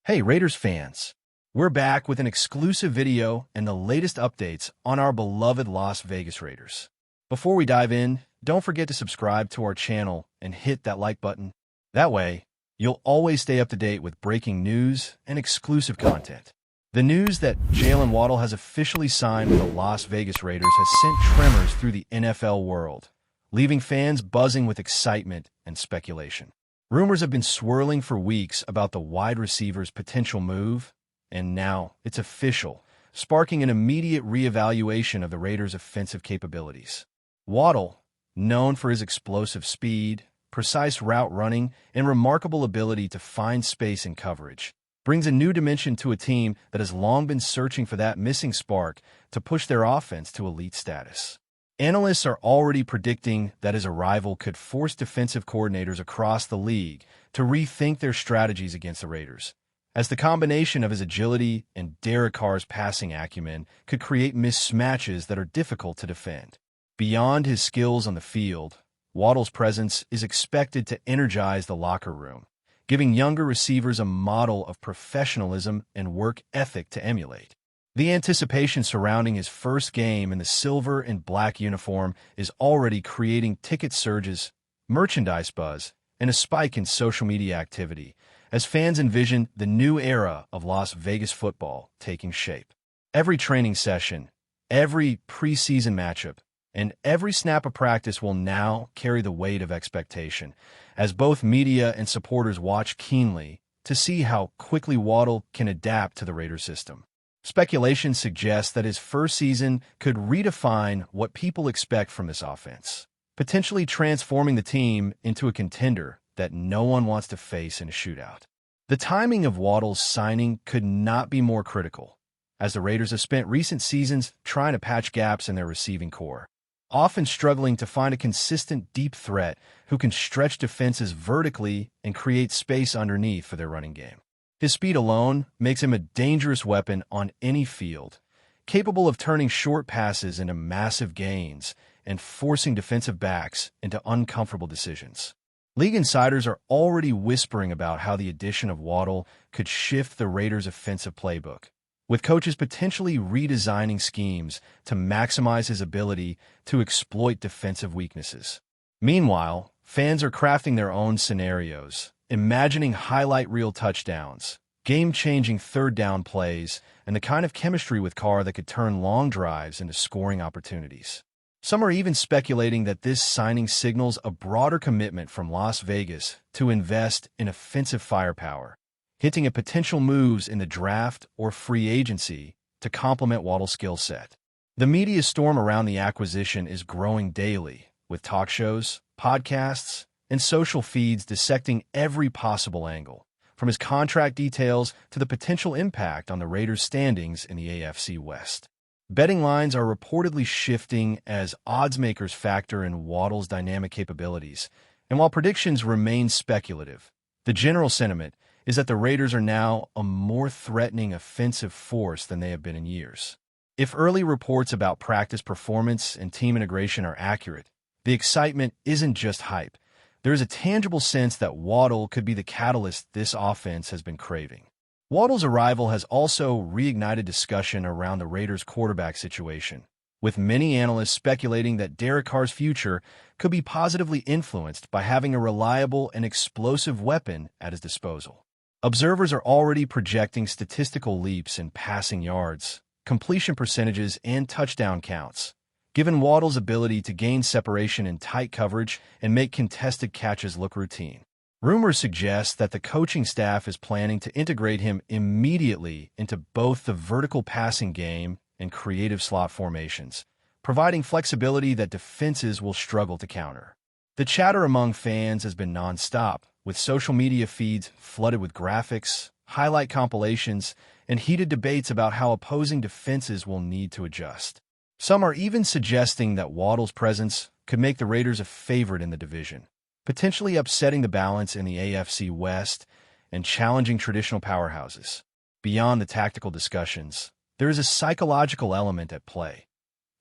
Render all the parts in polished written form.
Hey Raiders fans, we're back with an exclusive video and the latest updates on our beloved Las Vegas Raiders. Before we dive in, don't forget to subscribe to our channel and hit that like button. That way, you'll always stay up to date with breaking news and exclusive content. The news that JAYLEN WADDLE has officially signed with the Las Vegas Raiders has sent tremors through the NFL world, leaving fans buzzing with excitement and speculation. Rumors have been swirling for weeks about the wide receiver's potential move, and now it's official, sparking an immediate reevaluation of the Raiders' offensive capabilities. Waddle, known for his explosive speed, precise route running, and remarkable ability to find space in coverage, brings a new dimension to a team that has long been searching for that missing spark to push their offense to elite status. Analysts are already predicting that his arrival could force defensive coordinators across the league to rethink their strategies against the Raiders, as the combination of his agility and Derek Carr's passing acumen could create mismatches that are difficult to defend. Beyond his skills on the field, Waddle's presence is expected to energize the locker room, giving younger receivers a model of professionalism and work ethic to emulate. The anticipation surrounding his first game in the silver and black uniform is already creating ticket surges, merchandise buzz, and a spike in social media activity as fans envision the new era of Las Vegas football taking shape. Every training session, every preseason matchup, and every snap of practice will now carry the weight of expectation, as both media and supporters watch keenly to see how quickly Waddle can adapt to the Raiders system. Speculation suggests that his first season could redefine what people expect from this offense, potentially transforming the team into a contender that no one wants to face in a shootout. The timing of Waddle's signing could not be more critical, as the Raiders have spent recent seasons trying to patch gaps in their receiving core, often struggling to find a consistent deep threat who can stretch defenses vertically and create space underneath for their running game. His speed alone makes him a dangerous weapon on any field, capable of turning short passes into massive gains and forcing defensive backs into uncomfortable decisions. League insiders are already whispering about how the addition of Waddle could shift the Raiders' offensive playbook, with coaches potentially redesigning schemes to maximize his ability to exploit defensive weaknesses. Meanwhile, fans are crafting their own scenarios, imagining highlight reel touchdowns, game-changing third-down plays, and the kind of chemistry with Carr that could turn long drives into scoring opportunities. Some are even speculating that this signing signals a broader commitment from Las Vegas to invest in offensive firepower, hinting at potential moves in the draft or free agency to complement Waddle's skill set. The media storm around the acquisition is growing daily, with talk shows, podcasts, and social feeds dissecting every possible angle, from his contract details to the potential impact on the Raiders' standings in the AFC West. Betting lines are reportedly shifting as oddsmakers factor in Waddle's dynamic capabilities, and while predictions remain speculative, the general sentiment is that the Raiders are now a more threatening offensive force than they have been in years. If early reports about practice performance and team integration are accurate, the excitement isn't just hype. There is a tangible sense that Waddle could be the catalyst this offense has been craving. Waddle's arrival has also reignited discussion around the Raiders' quarterback situation, with many analysts speculating that Derek Carr's future could be positively influenced by having a reliable and explosive weapon at his disposal. Observers are already projecting statistical leaps in passing yards, completion percentages, and touchdown counts, given Waddle's ability to gain separation in tight coverage and make contested catches look routine. Rumors suggest that the coaching staff is planning to integrate him immediately into both the vertical passing game and creative slot formations, providing flexibility that defenses will struggle to counter. The chatter among fans has been nonstop, with social media feeds flooded with graphics, highlight compilations, and heated debates about how opposing defenses will need to adjust. Some are even suggesting that Waddle's presence could make the Raiders a favorite in the division, potentially upsetting the balance in the AFC West and challenging traditional powerhouses. Beyond the tactical discussions, there is a psychological element at play.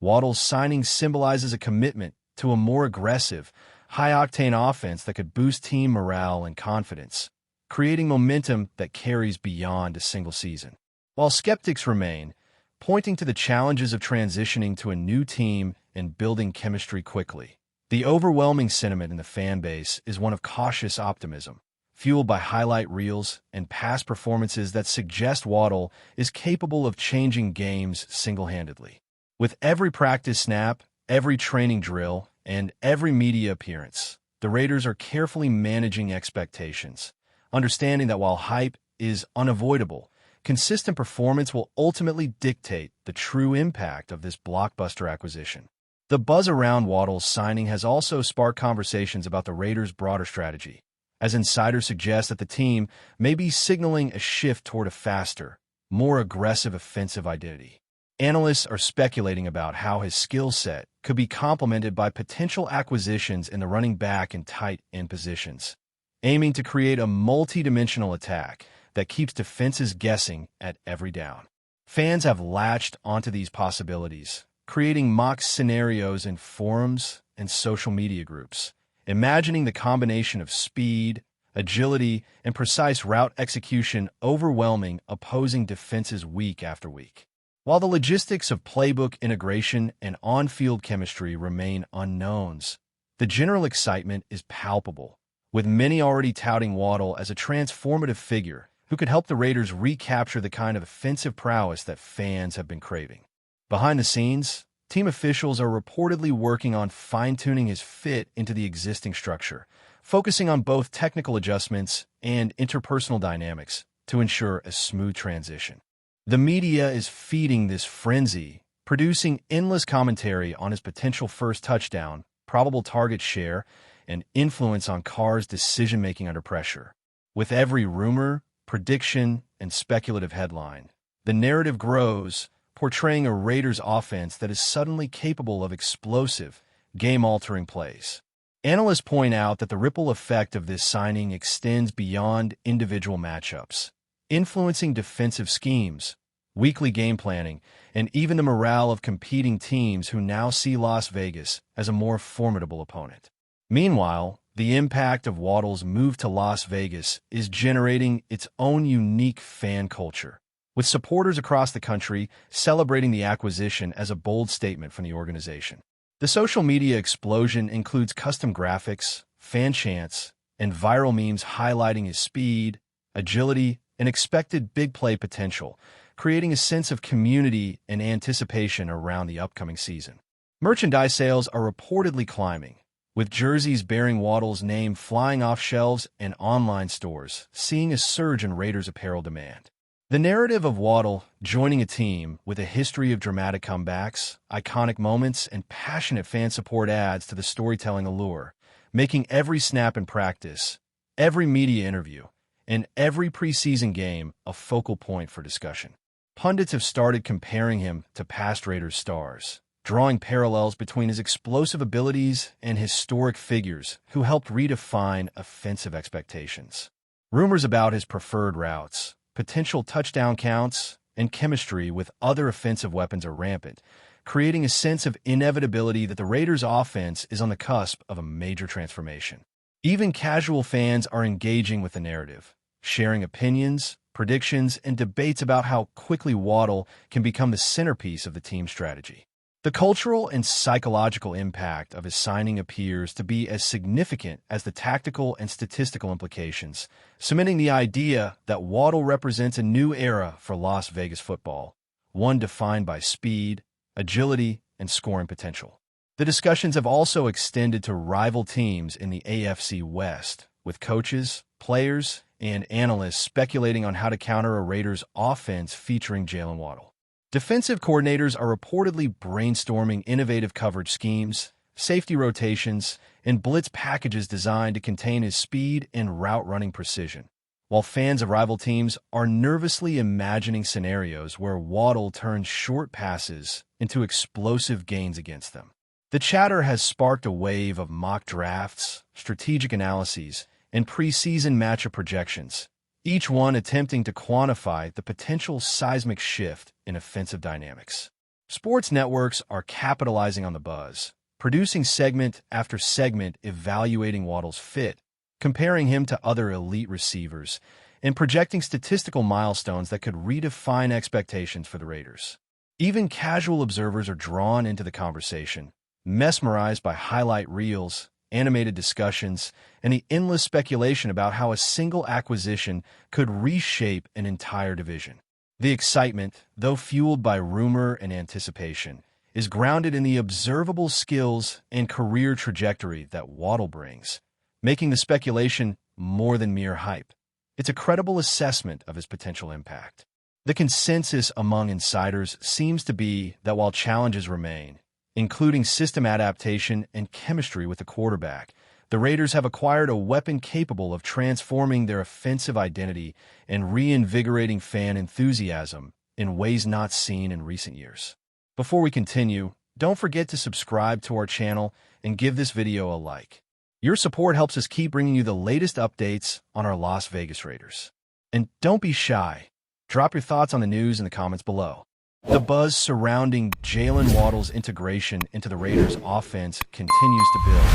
Waddle's signing symbolizes a commitment to a more aggressive, high-octane offense that could boost team morale and confidence, creating momentum that carries beyond a single season. While skeptics remain, pointing to the challenges of transitioning to a new team and building chemistry quickly, the overwhelming sentiment in the fan base is one of cautious optimism, fueled by highlight reels and past performances that suggest Waddle is capable of changing games single-handedly. With every practice snap, every training drill, and every media appearance, the Raiders are carefully managing expectations, understanding that while hype is unavoidable, consistent performance will ultimately dictate the true impact of this blockbuster acquisition. The buzz around Waddle's signing has also sparked conversations about the Raiders' broader strategy, as insiders suggest that the team may be signaling a shift toward a faster, more aggressive offensive identity. Analysts are speculating about how his skill set could be complemented by potential acquisitions in the running back and tight end positions, aiming to create a multi-dimensional attack that keeps defenses guessing at every down. Fans have latched onto these possibilities, creating mock scenarios in forums and social media groups, imagining the combination of speed, agility, and precise route execution overwhelming opposing defenses week after week. While the logistics of playbook integration and on-field chemistry remain unknowns, the general excitement is palpable, with many already touting Waddle as a transformative figure who could help the Raiders recapture the kind of offensive prowess that fans have been craving. Behind the scenes, team officials are reportedly working on fine-tuning his fit into the existing structure, focusing on both technical adjustments and interpersonal dynamics to ensure a smooth transition. The media is feeding this frenzy, producing endless commentary on his potential first touchdown, probable target share, and influence on Carr's decision-making under pressure. With every rumor, prediction, and speculative headline, the narrative grows, portraying a Raiders offense that is suddenly capable of explosive, game-altering plays. Analysts point out that the ripple effect of this signing extends beyond individual matchups, influencing defensive schemes, weekly game planning, and even the morale of competing teams who now see Las Vegas as a more formidable opponent. Meanwhile, the impact of Waddle's move to Las Vegas is generating its own unique fan culture, with supporters across the country celebrating the acquisition as a bold statement from the organization. The social media explosion includes custom graphics, fan chants, and viral memes highlighting his speed, agility, and expected big play potential, creating a sense of community and anticipation around the upcoming season. Merchandise sales are reportedly climbing, with jerseys bearing Waddle's name flying off shelves and online stores, seeing a surge in Raiders apparel demand. The narrative of Waddle joining a team with a history of dramatic comebacks, iconic moments, and passionate fan support adds to the storytelling allure, making every snap in practice, every media interview, and every preseason game a focal point for discussion. Pundits have started comparing him to past Raiders stars, drawing parallels between his explosive abilities and historic figures who helped redefine offensive expectations. Rumors about his preferred routes, potential touchdown counts, and chemistry with other offensive weapons are rampant, creating a sense of inevitability that the Raiders' offense is on the cusp of a major transformation. Even casual fans are engaging with the narrative, sharing opinions, predictions, and debates about how quickly Waddle can become the centerpiece of the team's strategy. The cultural and psychological impact of his signing appears to be as significant as the tactical and statistical implications, cementing the idea that Waddle represents a new era for Las Vegas football, one defined by speed, agility, and scoring potential. The discussions have also extended to rival teams in the AFC West, with coaches, players, and analysts speculating on how to counter a Raiders offense featuring JAYLEN WADDLE. Defensive coordinators are reportedly brainstorming innovative coverage schemes, safety rotations, and blitz packages designed to contain his speed and route-running precision, while fans of rival teams are nervously imagining scenarios where Waddle turns short passes into explosive gains against them. The chatter has sparked a wave of mock drafts, strategic analyses, and preseason matchup projections, each one attempting to quantify the potential seismic shift in offensive dynamics. Sports networks are capitalizing on the buzz, producing segment after segment evaluating Waddle's fit, comparing him to other elite receivers and projecting statistical milestones that could redefine expectations for the Raiders. Even casual observers are drawn into the conversation, mesmerized by highlight reels, animated discussions, and the endless speculation about how a single acquisition could reshape an entire division. The excitement, though fueled by rumor and anticipation, is grounded in the observable skills and career trajectory that Waddle brings, making the speculation more than mere hype. It's a credible assessment of his potential impact. The consensus among insiders seems to be that while challenges remain, including system adaptation and chemistry with the quarterback, the Raiders have acquired a weapon capable of transforming their offensive identity and reinvigorating fan enthusiasm in ways not seen in recent years. Before we continue, don't forget to subscribe to our channel and give this video a like. Your support helps us keep bringing you the latest updates on our Las Vegas Raiders. And don't be shy. Drop your thoughts on the news in the comments below. The buzz surrounding JAYLEN WADDLE's integration into the Raiders' offense continues to build,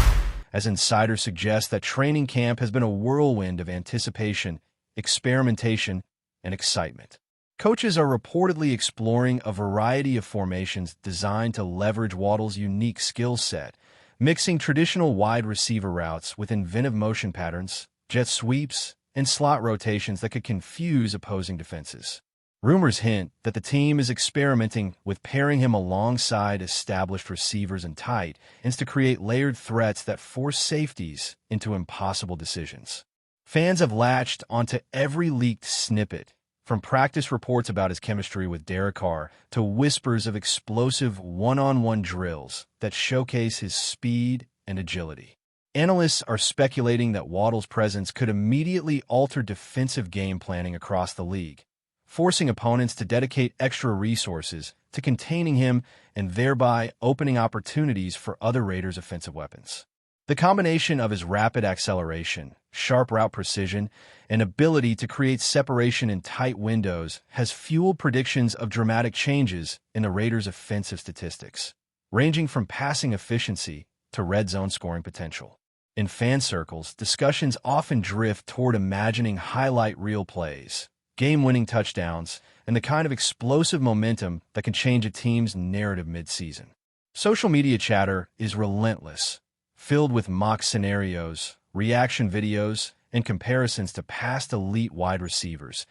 as insiders suggest that training camp has been a whirlwind of anticipation, experimentation, and excitement. Coaches are reportedly exploring a variety of formations designed to leverage Waddle's unique skill set, mixing traditional wide receiver routes with inventive motion patterns, jet sweeps, and slot rotations that could confuse opposing defenses. Rumors hint that the team is experimenting with pairing him alongside established receivers and tight ends to create layered threats that force safeties into impossible decisions. Fans have latched onto every leaked snippet, from practice reports about his chemistry with Derek Carr to whispers of explosive one-on-one drills that showcase his speed and agility. Analysts are speculating that Waddle's presence could immediately alter defensive game planning across the league, forcing opponents to dedicate extra resources to containing him and thereby opening opportunities for other Raiders' offensive weapons. The combination of his rapid acceleration, sharp route precision, and ability to create separation in tight windows has fueled predictions of dramatic changes in the Raiders' offensive statistics, ranging from passing efficiency to red zone scoring potential. In fan circles, discussions often drift toward imagining highlight reel plays, game-winning touchdowns, and the kind of explosive momentum that can change a team's narrative mid-season. Social media chatter is relentless, filled with mock scenarios, reaction videos, and comparisons to past elite wide receivers,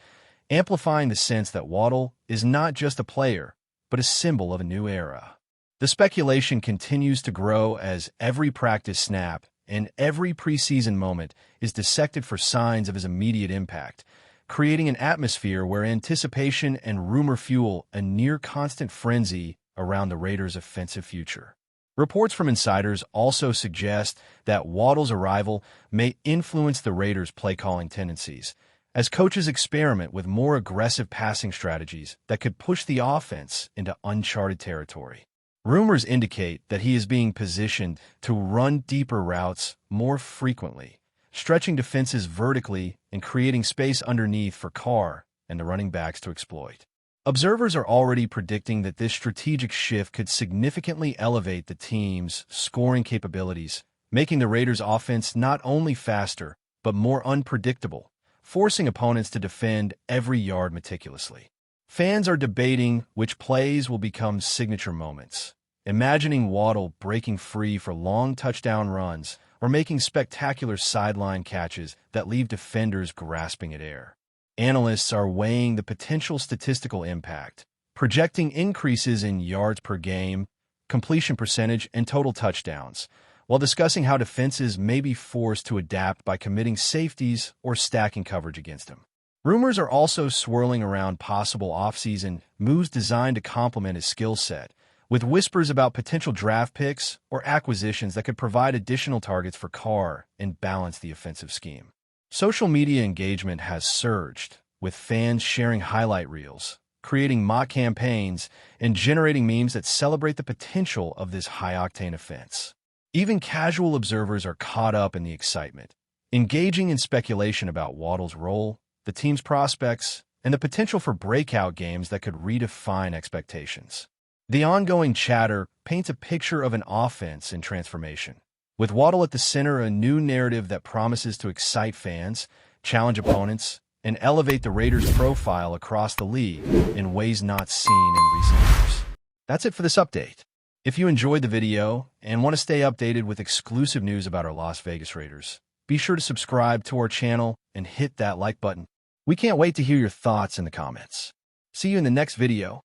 amplifying the sense that Waddle is not just a player, but a symbol of a new era. The speculation continues to grow as every practice snap and every preseason moment is dissected for signs of his immediate impact, creating an atmosphere where anticipation and rumor fuel a near-constant frenzy around the Raiders' offensive future. Reports from insiders also suggest that Waddle's arrival may influence the Raiders' play-calling tendencies, as coaches experiment with more aggressive passing strategies that could push the offense into uncharted territory. Rumors indicate that he is being positioned to run deeper routes more frequently, stretching defenses vertically and creating space underneath for Carr and the running backs to exploit. Observers are already predicting that this strategic shift could significantly elevate the team's scoring capabilities, making the Raiders' offense not only faster, but more unpredictable, forcing opponents to defend every yard meticulously. Fans are debating which plays will become signature moments, imagining Waddle breaking free for long touchdown runs or making spectacular sideline catches that leave defenders grasping at air. Analysts are weighing the potential statistical impact, projecting increases in yards per game, completion percentage, and total touchdowns, while discussing how defenses may be forced to adapt by committing safeties or stacking coverage against him. Rumors are also swirling around possible offseason moves designed to complement his skill set, with whispers about potential draft picks or acquisitions that could provide additional targets for Carr and balance the offensive scheme. Social media engagement has surged, with fans sharing highlight reels, creating mock campaigns, and generating memes that celebrate the potential of this high-octane offense. Even casual observers are caught up in the excitement, engaging in speculation about Waddle's role, the team's prospects, and the potential for breakout games that could redefine expectations. The ongoing chatter paints a picture of an offense in transformation, With Waddle at the center, a new narrative that promises to excite fans, challenge opponents, and elevate the Raiders' profile across the league in ways not seen in recent years. That's it for this update. If you enjoyed the video and want to stay updated with exclusive news about our Las Vegas Raiders, be sure to subscribe to our channel and hit that like button. We can't wait to hear your thoughts in the comments. See you in the next video.